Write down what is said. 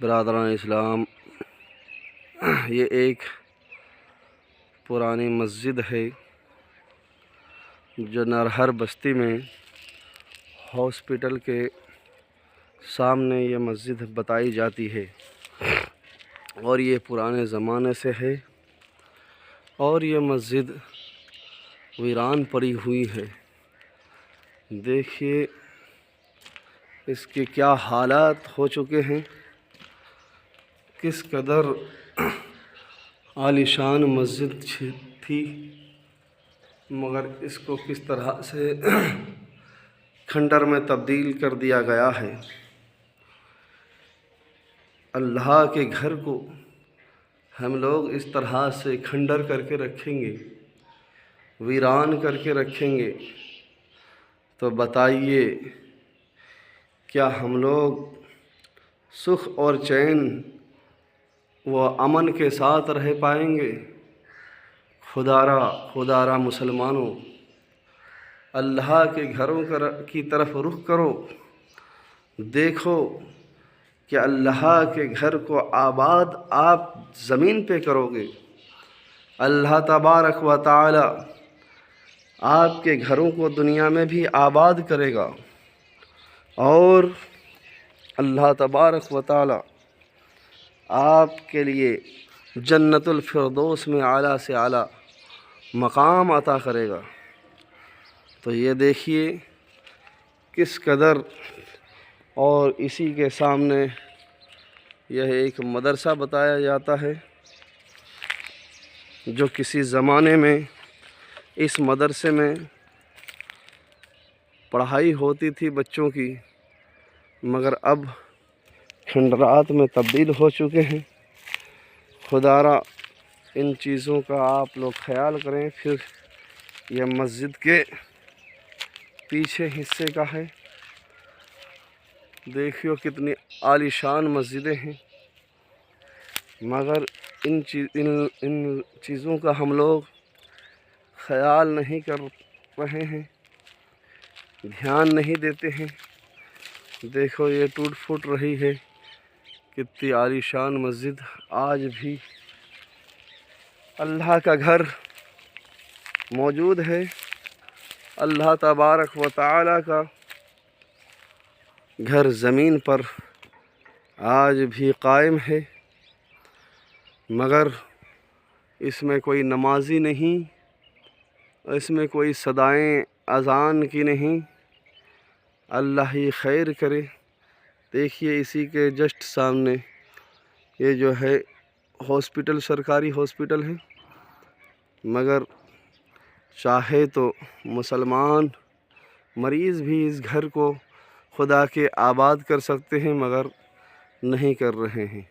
برادران اسلام، یہ ایک پرانی مسجد ہے جو نرہر بستی میں ہاسپٹل کے سامنے یہ مسجد بتائی جاتی ہے، اور یہ پرانے زمانے سے ہے، اور یہ مسجد ویران پڑی ہوئی ہے۔ دیکھیے اس کے کیا حالات ہو چکے ہیں، کس قدر عالیشان مسجد تھی، مگر اس کو کس طرح سے کھنڈر میں تبدیل کر دیا گیا ہے۔ اللہ کے گھر کو ہم لوگ اس طرح سے کھنڈر کر کے رکھیں گے، ویران کر کے رکھیں گے، تو بتائیے کیا ہم لوگ سکھ اور چین و امن کے ساتھ رہ پائیں گے؟ خدارا مسلمانوں، اللہ کے گھروں کی طرف رخ کرو، دیکھو کہ اللہ کے گھر کو آباد آپ زمین پہ کرو گے، اللہ تبارک و تعالی آپ کے گھروں کو دنیا میں بھی آباد کرے گا، اور اللہ تبارک و تعالی آپ کے لیے جنت الفردوس میں اعلیٰ سے اعلیٰ مقام عطا کرے گا۔ تو یہ دیکھیے کس قدر، اور اسی کے سامنے یہ ایک مدرسہ بتایا جاتا ہے جو کسی زمانے میں اس مدرسے میں پڑھائی ہوتی تھی بچوں کی، مگر اب کھنڈرات میں تبدیل ہو چکے ہیں۔ خدارا ان چیزوں کا آپ لوگ خیال کریں۔ پھر یہ مسجد کے پیچھے حصے کا ہے، دیکھیو کتنی عالیشان مسجدیں ہیں، مگر ان چیزوں کا ہم لوگ خیال نہیں کر رہے ہیں، دھیان نہیں دیتے ہیں۔ دیکھو یہ ٹوٹ پھوٹ رہی ہے، کتنی عالیشان مسجد آج بھی اللہ کا گھر موجود ہے، اللہ تبارک و تعالی کا گھر زمین پر آج بھی قائم ہے، مگر اس میں کوئی نمازی نہیں، اس میں کوئی صدائیں اذان کی نہیں۔ اللہ ہی خیر کرے۔ دیکھیے اسی کے جسٹ سامنے یہ جو ہے ہاسپٹل، سرکاری ہاسپٹل ہے، مگر چاہے تو مسلمان مریض بھی اس گھر کو خدا کے آباد کر سکتے ہیں، مگر نہیں کر رہے ہیں۔